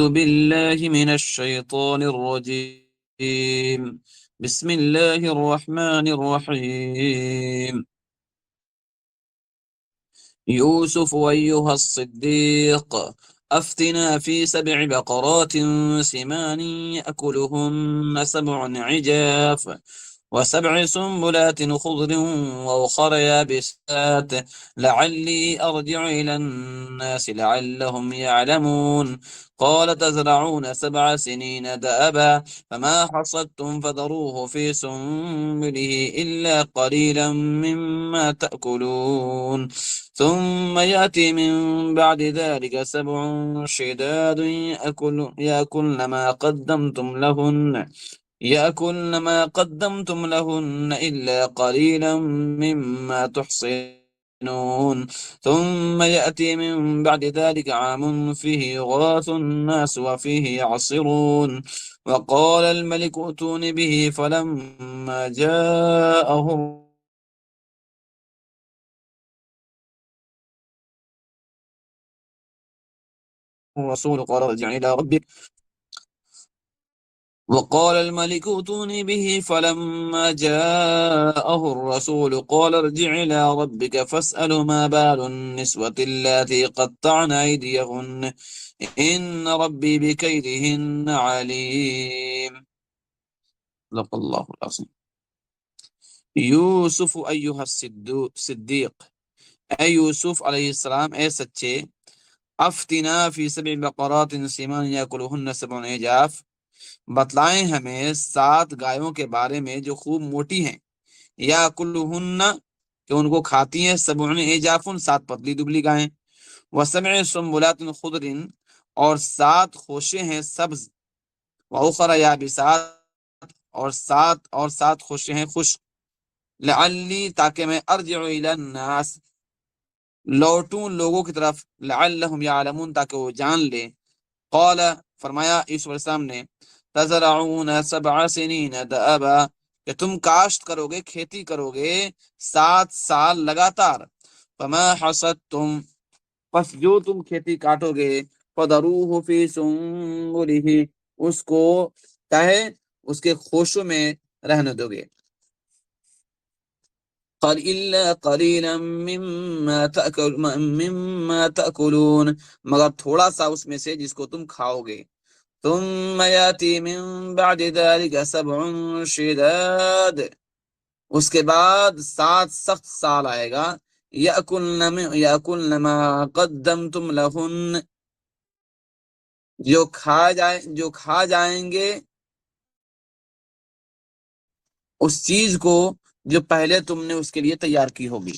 بالله من الشيطان الرجيم. بسم الله الرحمن الرحيم. يوسف أيها الصديق، أفتنا في 7 بقرات سمان يأكلهن 7 عجاف و7 سنبلات خضر وأخر يابسات لعلي أرجع إلى الناس لعلهم يعلمون. قال تزرعون 7 سنين دأبا فما حصدتم فذروه في سنبله إلا قليلا مما تأكلون. ثم يأتي من بعد ذلك 7 شداد يأكلن ما قدمتم لهن إلا قليلا مما تحصنون. ثم يأتي من بعد ذلك عام فيه يغاث الناس وفيه يعصرون. وقال الملك ائتوني به فلما جاءه الرسول قال ارجع إلى ربك وقال الملك ائتوني به فلما جاءه الرسول قال ارجع إلى ربك فاسأله ما بال النسوة اللاتي قطعن أيديهن إن ربي بكيدهن عليم. صدق الله العظيم. یوسف ایوہ صدیق، اے یوسف علیہ السلام، اے سچے، افتنا فی 7 بقرات سمان یاکلہن 7 عجاف، بتلائیں ہمیں 7 گایوں کے بارے میں جو خوب موٹی ہیں، یا کلہن کہ ان کو کھاتی ہیں، 7 عجاف 7 پتلی دبلی گائیں، و7 سنبلات خضر اور 7 خوشے ہیں سبز، واخر یابسات اور 7 خوشے ہیں خشک، لعلی تاکہ میں ارجع الی الناس لوٹوں لوگوں کی طرف، لعلہم یعلمون تاکہ وہ جان لیں۔ قال فرمایا یوسف علیہ السلام نے، تزرعون 7 سنین دأبا کہ تم کاشت کرو گے، کھیتی کرو گے 7 سال لگاتار، فما حصدتم پس جو تم کھیتی کاٹو گے، فذروہ فی سنبلہ اس کو تہے اس کے خوشوں میں رہنے دو گے، قال إلا قليلا مما تأكلون مگر تھوڑا سا اس میں سے جس کو تم کھاؤ گے، ثم يأتي من بعد ذلك 7 شداد اس کے بعد 7 سخت سال آئے گا، يأكلن ما قدمتم لهن جو کھا جائیں گے اس چیز کو جو پہلے تم نے اس کے لیے تیار کی ہوگی،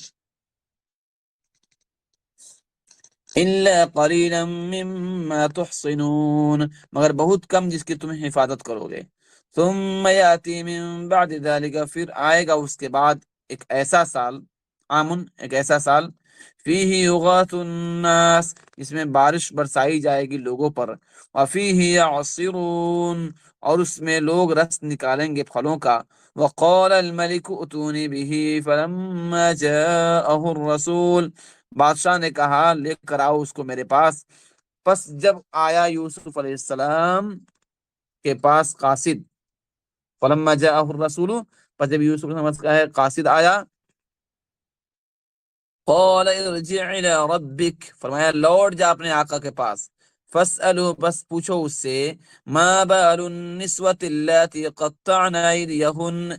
إلا قليلا مما تحصنون مگر بہت کم جس کی تم حفاظت کرو گے، ثم يأتي من بعد ذلك پھر آئے گا اس کے بعد ایک ایسا سال، ایک ایسا سال، فیہ یغاث الناس جس میں بارش برسائی جائے گی لوگوں پر، وفیہ یعصرون اور اس میں لوگ رس نکالیں گے پھلوں کا، وقال الملک اتونی به فلما جاءه الرسول بادشاہ نے کہا لے کر آؤ اس کو میرے پاس، پس جب آیا یوسف علیہ السلام کے پاس قاصد، فلما جاءه الرسول پس جب یوسف علیہ السلام کا قاصد آیا، قال ارجع الى ربک فرمایا لوٹ جا اپنے آقا کے پاس، فاسألو بس پوچھو اس سے، ما بال النسوة اللاتي قطعن ایدیہن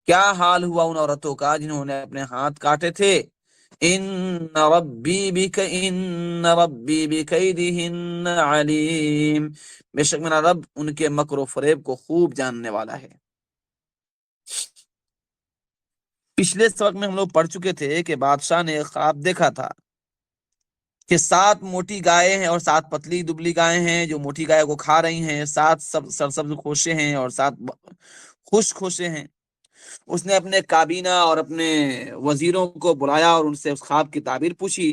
کیا حال ہوا ان عورتوں کا جنہوں نے اپنے ہاتھ کاٹے تھے، ان ربی بکیدہن علیم بے شک میرا رب ان کے مکر و فریب کو خوب جاننے والا ہے۔ پچھلے سبق میں ہم لوگ پڑھ چکے تھے کہ بادشاہ نے خواب دیکھا تھا کہ 7 موٹی گائے ہیں اور 7 پتلی دبلی گائے ہیں جو موٹی گائے کو کھا رہی ہیں، 7 سرسبز خوشے ہیں اور 7 خشک خوشے ہیں۔ اس نے اپنے کابینہ اور اپنے وزیروں کو بلایا اور ان سے اس خواب کی تعبیر پوچھی،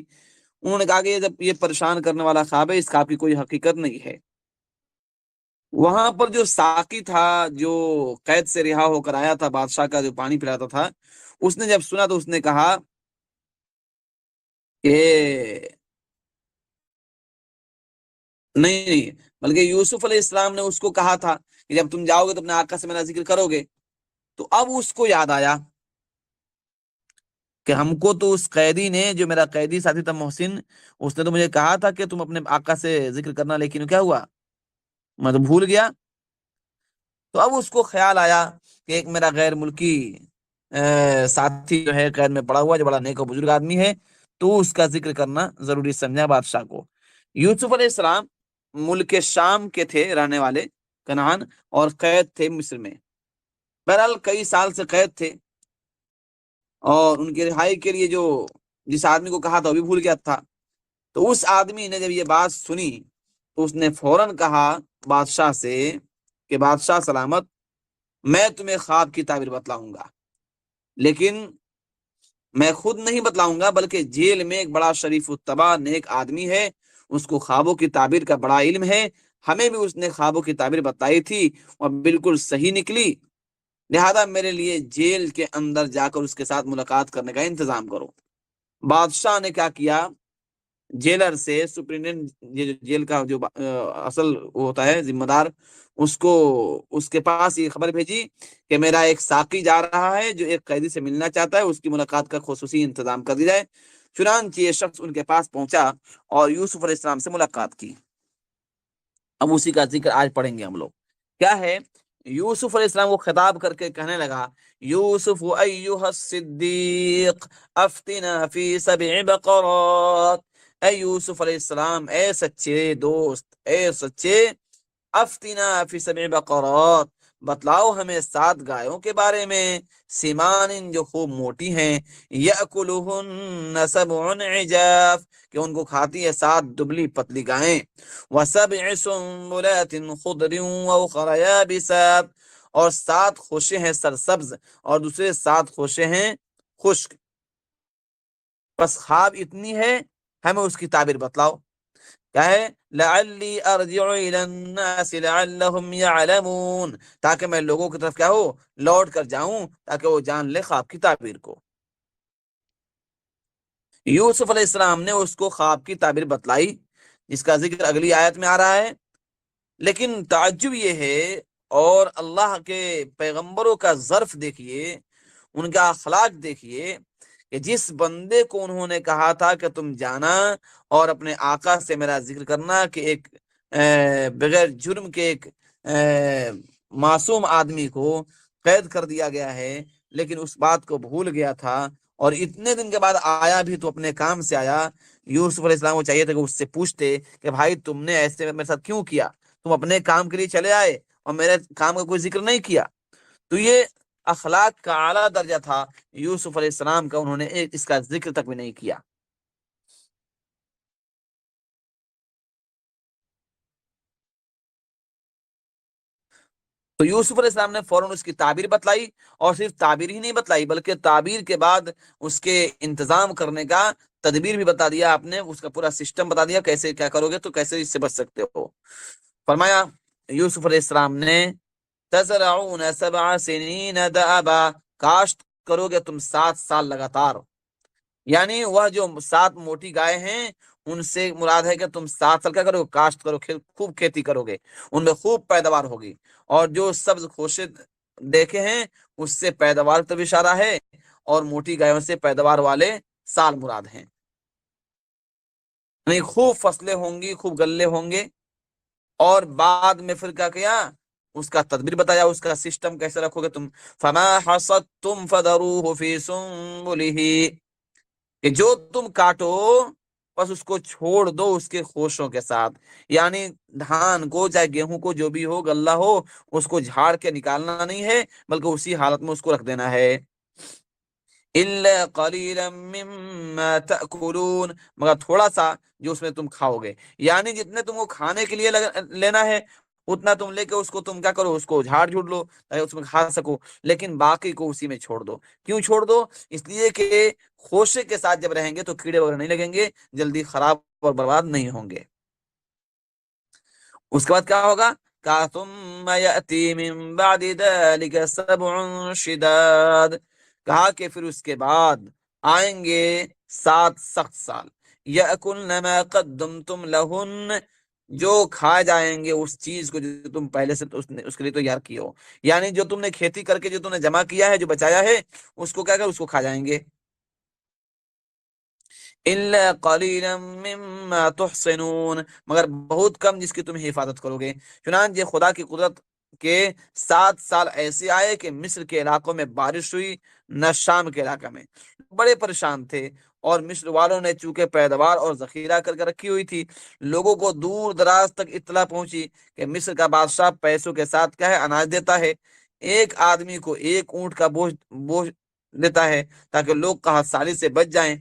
انہوں نے کہا کہ یہ پریشان کرنے والا خواب ہے، اس خواب کی کوئی حقیقت نہیں ہے۔ وہاں پر جو ساقی تھا جو قید سے رہا ہو کر آیا تھا، بادشاہ کا جو پانی پلاتا تھا، اس نے جب سنا تو اس نے کہا کہ نہیں نہیں، بلکہ یوسف علیہ السلام نے اس کو کہا تھا کہ جب تم جاؤ گے تو اپنے آقا سے میرا ذکر کرو گے. تو اب اس کو یاد آیا کہ ہم کو تو اس قیدی نے، جو میرا قیدی ساتھی تھا محسن، اس نے تو مجھے کہا تھا کہ تم اپنے آقا سے ذکر کرنا، لیکن کیا ہوا، میں تو بھول گیا. تو اب اس کو خیال آیا کہ ایک میرا غیر ملکی ساتھی جو ہے قید میں پڑا ہوا، جو بڑا نیک و بزرگ آدمی ہے، تو اس کا ذکر کرنا ضروری سمجھا بادشاہ کو. یوسف علیہ السلام ملک شام کے تھے رہنے والے، کنعان، اور قید تھے مصر میں. بہرحال کئی سال سے قید تھے، اور ان کی رہائی کے لیے جو جس آدمی کو کہا تھا وہ بھی بھول گیا تھا. تو اس آدمی نے جب یہ بات سنی تو اس نے فوراً کہا بادشاہ سے کہ بادشاہ سلامت، میں تمہیں خواب کی تعبیر بتلاؤں گا، لیکن میں خود نہیں بتلاؤں گا، بلکہ جیل میں ایک بڑا شریف التبا نیک آدمی ہے، اس کو خوابوں کی تعبیر کا بڑا علم ہے، ہمیں بھی اس نے خوابوں کی تعبیر بتائی تھی اور بالکل صحیح نکلی، لہذا میرے لیے جیل کے اندر جا کر اس کے ساتھ ملاقات کرنے کا انتظام کرو. بادشاہ نے کیا کیا، جیلر سے سپرنٹینڈنٹ، جیل کا جو اصل ہوتا ہے ذمہ دار، اس کو اس کے پاس یہ خبر بھیجی کہ میرا ایک ساقی جا رہا ہے جو ایک قیدی سے ملنا چاہتا ہے، اس کی ملاقات کا خصوصی انتظام کر دیا جائے. چنانچہ یہ شخص ان کے پاس پہنچا اور یوسف علیہ السلام سے ملاقات کی. اب اسی کا ذکر آج پڑھیں گے ہم لوگ. کیا ہے، یوسف علیہ السلام کو خطاب کر کے کہنے لگا، یوسف ایھا الصدیق افتنا فی 7 بقرات، اے یوسف علیہ السلام، اے سچے دوست، اے سچے، افتنا فی 7 بقرات، بتلاؤ ہمیں 7 گایوں کے بارے میں، سمان جو خوب موٹی ہیں، یأکلہن 7 عجاف، کہ ان کو کھاتی ہے 7 دبلی پتلی گائیں، وسبع سنبلات خضر واخر یابسات، اور 7 خوشے ہیں سرسبز اور دوسرے 7 خوشے ہیں خشک. بس خواب اتنی ہے، ہمیں اس کی تعبیر بتلاؤ. کیا ہے، لعلی ارجع الی الناس لعلهم يعلمون، تاکہ میں لوگوں کی طرف کیا ہو، لوٹ کر جاؤں تاکہ وہ جان لے خواب کی تعبیر کو. یوسف علیہ السلام نے اس کو خواب کی تعبیر بتلائی، جس کا ذکر اگلی آیت میں آ رہا ہے. لیکن تعجب یہ ہے، اور اللہ کے پیغمبروں کا ظرف دیکھیے، ان کا اخلاق دیکھیے، کہ جس بندے کو انہوں نے کہا تھا کہ تم جانا اور اپنے آقا سے میرا ذکر کرنا، کہ ایک بغیر جرم کے ایک معصوم آدمی کو قید کر دیا گیا ہے، لیکن اس بات کو بھول گیا تھا، اور اتنے دن کے بعد آیا بھی تو اپنے کام سے آیا. یوسف علیہ السلام کو چاہیے تھا کہ اس سے پوچھتے کہ بھائی تم نے ایسے میرے ساتھ کیوں کیا، تم اپنے کام کے لیے چلے آئے اور میرے کام کا کوئی ذکر نہیں کیا. تو یہ اخلاق کا اعلیٰ درجہ تھا یوسف علیہ السلام کا، انہوں نے اس کا ذکر تک بھی نہیں کیا. تو یوسف علیہ السلام نے فوراً اس کی تعبیر بتلائی، اور صرف تعبیر ہی نہیں بتلائی بلکہ تعبیر کے بعد اس کے انتظام کرنے کا تدبیر بھی بتا دیا. آپ نے اس کا پورا سسٹم بتا دیا، کیسے کیا کرو گے تو کیسے اس سے بچ سکتے ہو. فرمایا یوسف علیہ السلام نے، تزرعون 7 سنین دأبا، کاشت کرو گے تم 7 سال لگاتار. یعنی وہ جو 7 موٹی گائے ہیں، ان سے مراد ہے کہ تم 7 سال کیا کرو، کاشت کرو، خوب کھیتی کرو گے، ان میں خوب پیداوار ہوگی. اور جو سبز خوشے دیکھے ہیں، اس سے پیداوار تو اشارہ ہے، اور موٹی گایوں سے پیداوار والے سال مراد ہیں. یعنی خوب فصلیں ہوں گی، خوب غلے ہوں گے. اور بعد میں پھر کیا کیا، اس کا تدبیر بتایا، اس کا سسٹم کیسے رکھو گے تم. فما حصدتم فذروه في سنبله، کہ جو تم کاٹو بس اس کو چھوڑ دو اس کے خوشوں کے ساتھ. یعنی دھان کو، چاہے گیہوں کو، جو بھی ہو، غلہ ہو، اس کو جھاڑ کے نکالنا نہیں ہے، بلکہ اسی حالت میں اس کو رکھ دینا ہے. الا قلیلا مما تاکلون، مگر تھوڑا سا جو اس میں تم کھاؤ گے. یعنی جتنے تم کو کھانے کے لیے لینا ہے اتنا تم لے کے اس کو تم کیا کرو، اس کو جھاڑ جھوڑ لو تاکہ اس میں کھا سکو، لیکن باقی کو اسی میں چھوڑ دو. کیوں چھوڑ دو؟ اس لیے کہ خوشے کے ساتھ جب رہیں گے تو کیڑے وغیرہ نہیں لگیں گے، جلدی خراب اور برباد نہیں ہوں گے. اس کے بعد کیا ہوگا، کہ ثم یأتی من بعد ذلك 7 شداد، کہا کہ پھر اس کے بعد آئیں گے 7 سخت سال. یأکلن ما قدمتم لہن، جو کھا جائیں گے اس چیز کو جو تم پہلے سے اس کے لیے تیار کیے ہو، یعنی جو تم نے کھیتی کر کے جو تم نے جمع کیا ہے، جو بچایا ہے، اس کو کیا کر اس کو کھا جائیں گے۔ الا قلیلا مما تحصنون، مگر بہت کم جس کی تم حفاظت کرو گے۔ چنانچہ خدا کی قدرت کے 7 سال ایسے آئے کہ مصر کے علاقوں میں بارش ہوئی، نہ شام کے علاقہ میں، بڑے پریشان تھے، اور مصر والوں نے چونکہ پیداوار اور ذخیرہ کر کے رکھی ہوئی تھی، لوگوں کو دور دراز تک اطلاع پہنچی کہ مصر کا بادشاہ پیسوں کے ساتھ کیا ہے اناج دیتا ہے، ایک آدمی کو ایک اونٹ کا بوجھ دیتا ہے تاکہ لوگ قحط سالی سے بچ جائیں۔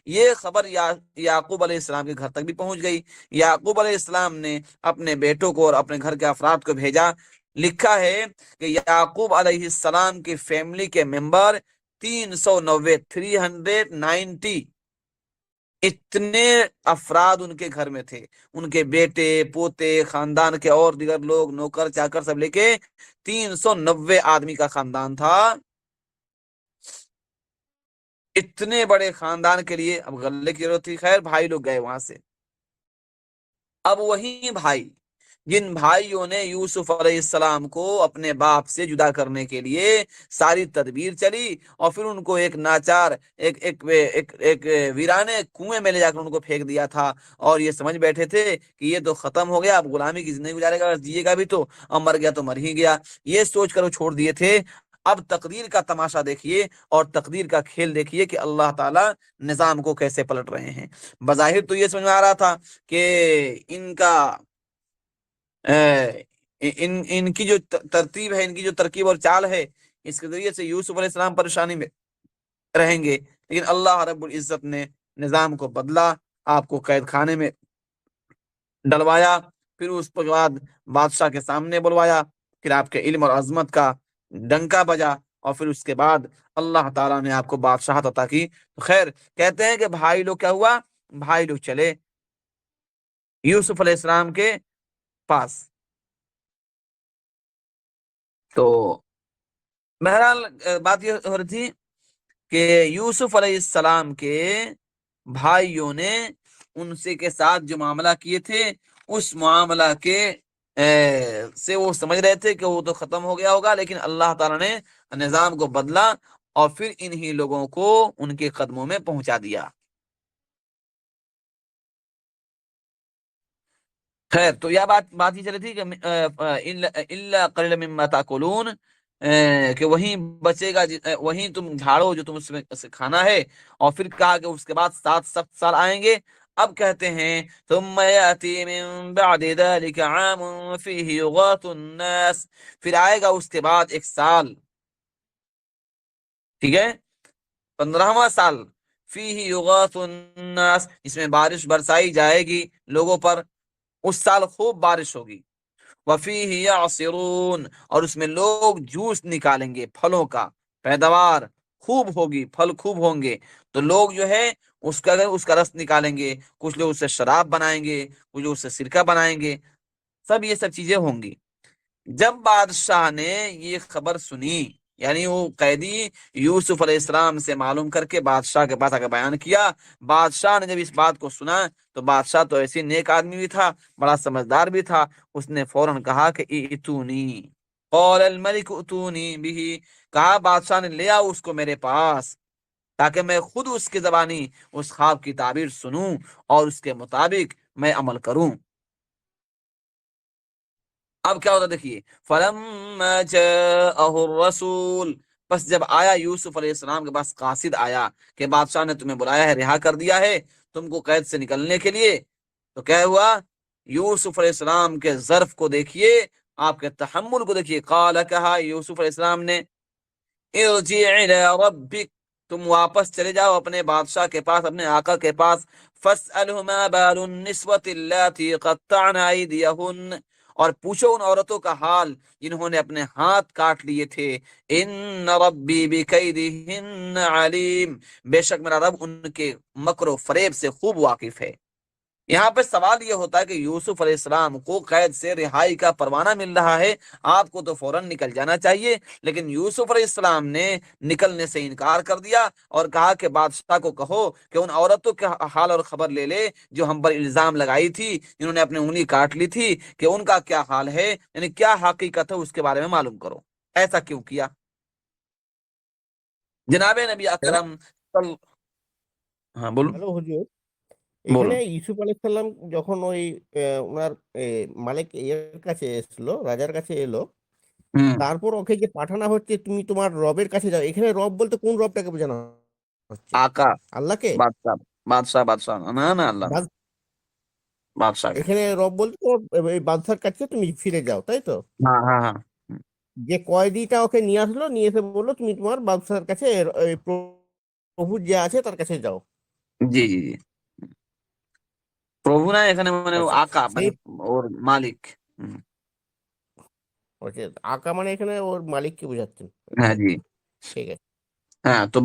یہ خبر یعقوب علیہ السلام کے گھر تک بھی پہنچ گئی۔ یعقوب علیہ السلام نے اپنے بیٹوں کو اور اپنے گھر کے افراد کو بھیجا۔ لکھا ہے کہ یعقوب علیہ السلام کی فیملی کے ممبر 390 390 اتنے افراد ان کے گھر میں تھے، ان کے بیٹے پوتے، خاندان کے اور دیگر لوگ، نوکر چاکر سب لے کے 390 آدمی کا خاندان تھا۔ اتنے بڑے خاندان کے لیے اب غلے کی ضرورت تھی۔ خیر بھائی لوگ گئے وہاں سے۔ اب وہی بھائی جن بھائیوں نے یوسف علیہ السلام کو اپنے باپ سے جدا کرنے کے لیے ساری تدبیر چلی، اور پھر ان کو ایک ناچار ایک ویرانے کنویں میں لے جا کر ان کو پھینک دیا تھا، اور یہ سمجھ بیٹھے تھے کہ یہ تو ختم ہو گیا، اب غلامی کی زندگی گزارے گا، جیے گا بھی تو، اب مر گیا تو مر ہی گیا، یہ سوچ کر وہ چھوڑ دیے تھے۔ اب تقدیر کا تماشا دیکھیے اور تقدیر کا کھیل دیکھیے کہ اللہ تعالی نظام کو کیسے پلٹ رہے ہیں۔ بظاہر تو یہ سمجھ میں آ رہا تھا کہ ان کا ان کی جو ترتیب ہے، ان کی جو ترکیب اور چال ہے، اس کے ذریعے سے یوسف علیہ السلام پریشانی میں رہیں گے، لیکن اللہ رب العزت نے نظام کو بدلا، آپ کو قید خانے میں ڈلوایا، پھر اس کے بعد بادشاہ کے سامنے بلوایا، پھر آپ کے علم اور عظمت کا ڈنکا بجا، اور پھر اس کے بعد اللہ تعالیٰ نے آپ کو بادشاہت عطا کی۔ خیر کہتے ہیں کہ بھائی لوگ کیا ہوا، بھائی لوگ چلے یوسف علیہ السلام کے پاس۔ تو بہرحال بات یہ ہو رہی تھی کہ یوسف علیہ السلام کے بھائیوں نے ان سے کے ساتھ جو معاملہ کیے تھے، اس معاملہ کے سے وہ سمجھ رہے تھے کہ وہ تو ختم ہو گیا ہوگا، لیکن اللہ تعالیٰ نے نظام کو بدلا اور پھر انہی لوگوں کو ان کے قدموں میں پہنچا دیا۔ خیر تو یہ بات ہی چلی تھی کہ الا قلیلا مما تاکلون، کہ وہیں بچے گا، وہیں تم جھاڑو جو تم اس میں سے کھانا ہے، اور پھر کہا کہ اس کے بعد 7 سخت سال آئیں گے۔ اب کہتے ہیں ثم یاتی من بعد ذلك عام فیہ یغاث الناس، پھر آئے گا اس کے بعد ایک سال، ٹھیک ہے، 15واں سال، فیہ یغاث الناس، اس میں بارش برسائی جائے گی لوگوں پر، اس سال خوب بارش ہوگی۔ وفیہ یعصرون، اور اس میں لوگ جوس نکالیں گے، پھلوں کا پیداوار خوب ہوگی، پھل خوب ہوں گے، تو لوگ جو ہے اس کا رس نکالیں گے، کچھ لوگ اس سے شراب بنائیں گے، کچھ لوگ اس سے سرکہ بنائیں گے، یہ سب چیزیں ہوں گی۔ جب بادشاہ نے یہ خبر سنی، یعنی وہ قیدی یوسف علیہ السلام سے معلوم کر کے بادشاہ کے پاس آ کے بیان کیا، بادشاہ نے جب اس بات کو سنا تو بادشاہ تو ایسی نیک آدمی بھی تھا، بڑا سمجھدار بھی تھا، اس نے فوراً کہا کہ ائتونی، قال الملک اتونی بھی، کہا بادشاہ نے لے آؤ اس کو میرے پاس، تاکہ میں خود اس کی زبانی اس خواب کی تعبیر سنوں اور اس کے مطابق میں عمل کروں۔ اب کیا ہوتا دیکھیے، فلما جاءه الرسول، بس جب آیا یوسف علیہ السلام کے پاس قاصد آیا کہ بادشاہ نے تمہیں بلایا ہے، رہا کر دیا ہے تم کو قید سے نکلنے کے لیے، تو کیا ہوا، یوسف علیہ السلام کے ظرف کو دیکھیے، آپ کے تحمل کو دیکھیے۔ قال، کہا یوسف علیہ السلام نے، ارجع الى ربک، تم واپس چلے جاؤ اپنے بادشاہ کے پاس، اپنے آقا کے پاس، فاسألہ ما بال النسوة اللاتي قطعن ایدیہن، اور پوچھو ان عورتوں کا حال جنہوں نے اپنے ہاتھ کاٹ لیے تھے، ان ربی بکیدہن علیم، بے شک میرا رب ان کے مکر و فریب سے خوب واقف ہے۔ یہاں پہ سوال یہ ہوتا ہے کہ یوسف علیہ السلام کو قید سے رہائی کا پروانہ مل رہا ہے، آپ کو تو فوراً نکل جانا چاہیے، لیکن یوسف علیہ السلام نے نکلنے سے انکار کر دیا اور کہا کہ بادشاہ کو کہو کہ ان عورتوں کے حال اور خبر لے لے جو ہم پر الزام لگائی تھی، جنہوں نے اپنی انگلی کاٹ لی تھی، کہ ان کا کیا حال ہے، یعنی کیا حقیقت ہے اس کے بارے میں معلوم کرو۔ ایسا کیوں کیا؟ جناب نبی اکرم صل... ہاں بولو হ্যালো হুজুর, بولو এখানে ইউসুফ আলাইহিস সালাম যখন ওই ওনার মালিক এর কাছে এসলো, রাজার কাছে এলো, ہوں তারপর ওকে যে পাঠানো হচ্ছে তুমি তোমার রবের কাছে যাও, এখানে রব বলতে কোন রবটাকে বোঝানো হচ্ছে? آقا আল্লাহকে? بادشاہ بادشاہ بادشاہ না না আল্লাহ না বাদ- বাদশাকে এখানে রব বলতে তো এই বাদশার কাছে তুমি ফিরে যাও, তাই তো? হ্যাঁ হ্যাঁ হ্যাঁ যে কয়েদিটা ওকে নিয়ে আসলো, নিয়ে এসে বললো তুমি তোমার বাদশার কাছে এই প্রভু যে আছে তার কাছে যাও। জি জি জি প্রভু না এখানে মানে আচ্ছা, আকা সেই মানে ওর মালিক। ওকে আঁকা মানে এখানে ওর মালিককে বোঝাচ্ছেন। হ্যাঁ আচ্ছা, জি ঠিক আছে। হ্যাঁ তো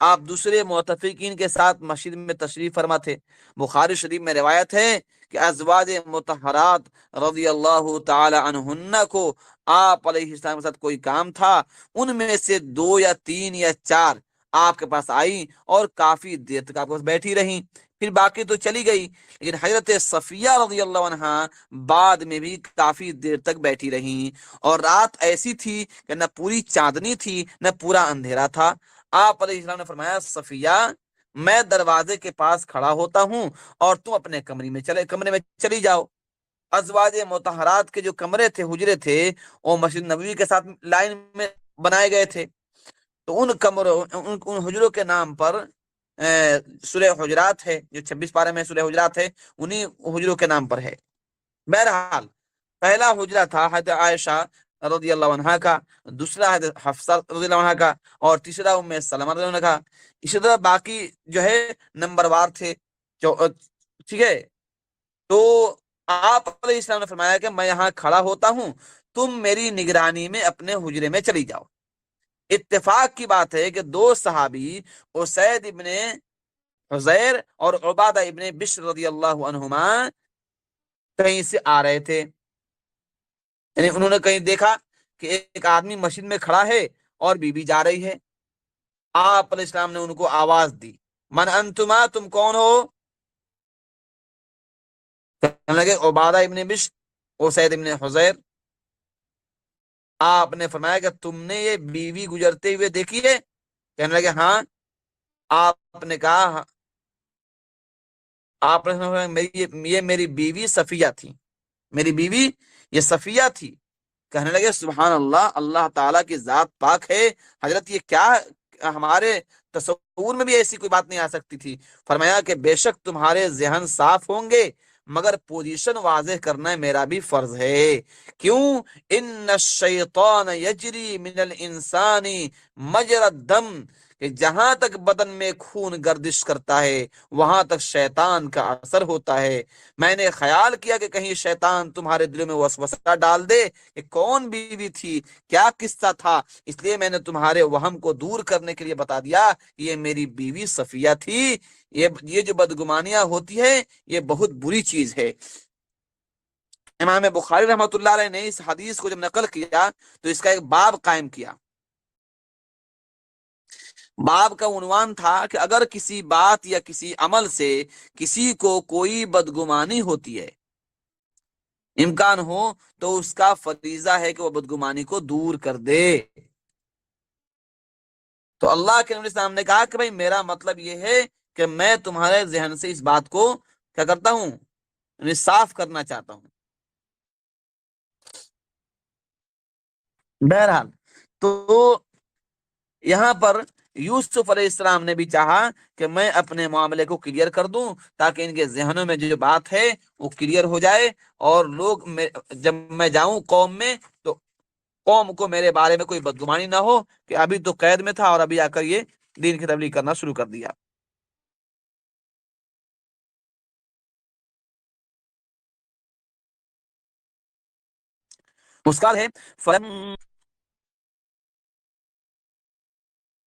آپ دوسرے معتفقین کے ساتھ مسجد میں تشریف فرما تھے۔ بخاری شریف میں روایت ہے کہ ازواج مطہرات رضی اللہ تعالی عنہن کو آپ علیہ السلام کے ساتھ کوئی کام تھا، ان میں سے 2 یا 3 یا 4 آپ کے پاس آئی اور کافی دیر تک آپ کے پاس بیٹھی رہیں، پھر باقی تو چلی گئی، لیکن حضرت صفیہ رضی اللہ عنہا بعد میں بھی کافی دیر تک بیٹھی رہیں، اور رات ایسی تھی کہ نہ پوری چاندنی تھی نہ پورا اندھیرا تھا۔ آپ علیہ السلام نے فرمایا، صفیہ میں دروازے کے پاس کھڑا ہوتا ہوں اور تم اپنے کمرے میں چلی جاؤ۔ ازواج مطہرات کے جو کمرے تھے، حجرے تھے، وہ مسجد نبوی کے ساتھ لائن میں بنائے گئے تھے، تو ان حجروں کے نام پر سورہ حجرات ہے، جو 26 پارے میں سورہ حجرات ہے، انہی حجروں کے نام پر ہے۔ بہرحال پہلا حجرہ تھا حضرت عائشہ رضی اللہ عنہا کا، دوسرا حضرت حفصہ رضی اللہ عنہا کا، اور تیسرا ام سلمہ رضی اللہ عنہا کا۔ اسی طرح باقی جو ہے نمبر وار تھے، ٹھیک ہے۔ تو آپ علیہ السلام نے فرمایا کہ میں یہاں کھڑا ہوتا ہوں، تم میری نگرانی میں اپنے حجرے میں چلی جاؤ۔ اتفاق کی بات ہے کہ 2 صحابی اسید ابن حضیر اور عبادہ ابن بشر رضی اللہ عنہما کہیں سے آ رہے تھے، یعنی انہوں نے کہیں دیکھا کہ ایک آدمی مسجد میں کھڑا ہے اور بیوی جا رہی ہے۔ آپ علیہ السلام نے ان کو آواز دی، من انتما، تم کون ہو؟ کہنے لگے عبادہ ابن بشر، اسید ابن حضیر۔ آپ نے فرمایا کہ تم نے یہ بیوی گزرتے ہوئے دیکھی ہے؟ کہنے لگے ہاں۔ آپ نے کہا، آپ نے یہ میری بیوی صفیہ تھی، میری بیوی یہ صفیہ تھی۔ کہنے لگے سبحان اللہ، اللہ تعالیٰ کی ذات پاک ہے، حضرت یہ کیا، ہمارے تصور میں بھی ایسی کوئی بات نہیں آ سکتی تھی۔ فرمایا کہ بے شک تمہارے ذہن صاف ہوں گے، مگر پوزیشن واضح کرنا میرا بھی فرض ہے۔ کیوں؟ ان الشیطان یجری من الانسان مجرى الدم، کہ جہاں تک بدن میں خون گردش کرتا ہے وہاں تک شیطان کا اثر ہوتا ہے۔ میں نے خیال کیا کہ کہیں شیطان تمہارے دلوں میں وسوسہ ڈال دے کہ کون بیوی تھی، کیا قصہ تھا، اس لیے میں نے تمہارے وہم کو دور کرنے کے لیے بتا دیا کہ یہ میری بیوی صفیہ تھی۔ یہ جو بدگمانیاں ہوتی ہے یہ بہت بری چیز ہے۔ امام بخاری رحمۃ اللہ علیہ نے اس حدیث کو جب نقل کیا تو اس کا ایک باب قائم کیا۔ باب کا عنوان تھا کہ اگر کسی بات یا کسی عمل سے کسی کو کوئی بدگمانی ہوتی ہے، امکان ہو تو اس کا فریضہ ہے کہ وہ بدگمانی کو دور کر دے۔ تو اللہ کے نبی صلی اللہ علیہ وسلم نے کہا کہ بھائی میرا مطلب یہ ہے کہ میں تمہارے ذہن سے اس بات کو کیا کرتا ہوں، یعنی صاف کرنا چاہتا ہوں۔ بہرحال تو یہاں پر یوسف علیہ السلام نے بھی چاہا کہ میں اپنے معاملے کو کلیئر کر دوں تاکہ ان کے ذہنوں میں جو بات ہے وہ کلیئر ہو جائے، اور لوگ جب میں جاؤں قوم میں تو قوم کو میرے بارے میں کوئی بدگمانی نہ ہو کہ ابھی تو قید میں تھا اور ابھی آ کر یہ دین کی تبلیغ کرنا شروع کر دیا۔ اس کا ہے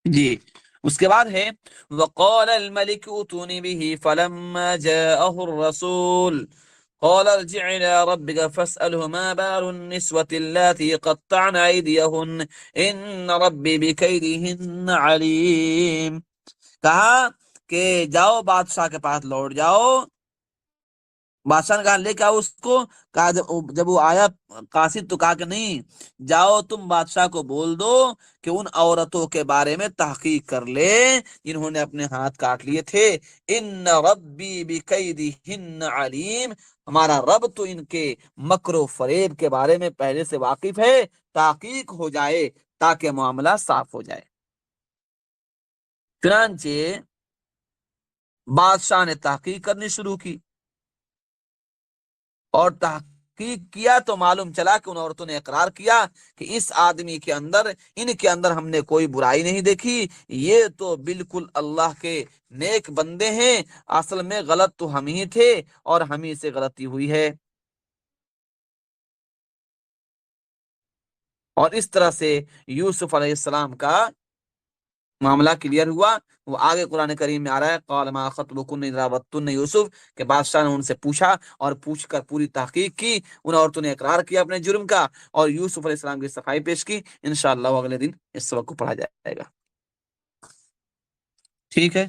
جی، اس کے بعد ہے وقال الملك ائتوني به فلما جاءه الرسول قال ارجع الى ربك فاسأله ما بال النسوة اللاتي قطعن ايديهن ان ربي بكيدهن عليم۔ کہا کہ جاؤ بادشاہ کے پاس لوٹ جاؤ۔ بادشاہ نے کہا لے کے آؤ اس کو۔ کہا جب وہ آیا قاصد تو کہا کہ نہیں، جاؤ تم بادشاہ کو بول دو کہ ان عورتوں کے بارے میں تحقیق کر لے جنہوں نے اپنے ہاتھ کاٹ لیے تھے۔ ان ربی بکیدہن علیم، ہمارا رب تو ان کے مکر و فریب کے بارے میں پہلے سے واقف ہے، تحقیق ہو جائے تاکہ معاملہ صاف ہو جائے۔ چنانچہ بادشاہ نے تحقیق کرنی شروع کی، اور تحقیق کیا تو معلوم چلا کہ ان عورتوں نے اقرار کیا کہ اس آدمی کے اندر، ان کے اندر ہم نے کوئی برائی نہیں دیکھی، یہ تو بالکل اللہ کے نیک بندے ہیں، اصل میں غلط تو ہم ہی تھے اور ہم ہی سے غلطی ہوئی ہے۔ اور اس طرح سے یوسف علیہ السلام کا معاملہ کلیئر ہوا. وہ آگے قرآن کریم میں آ رہا ہے قال ما خطبکن اذ راوتن یوسف، کہ بادشاہ نے ان سے پوچھا اور پوچھ کر پوری تحقیق کی، ان عورتوں نے اقرار کیا اپنے جرم کا اور یوسف علیہ السلام کی صفائی پیش کی. انشاءاللہ اگلے دن اس سبق کو پڑھا جائے گا. ٹھیک ہے.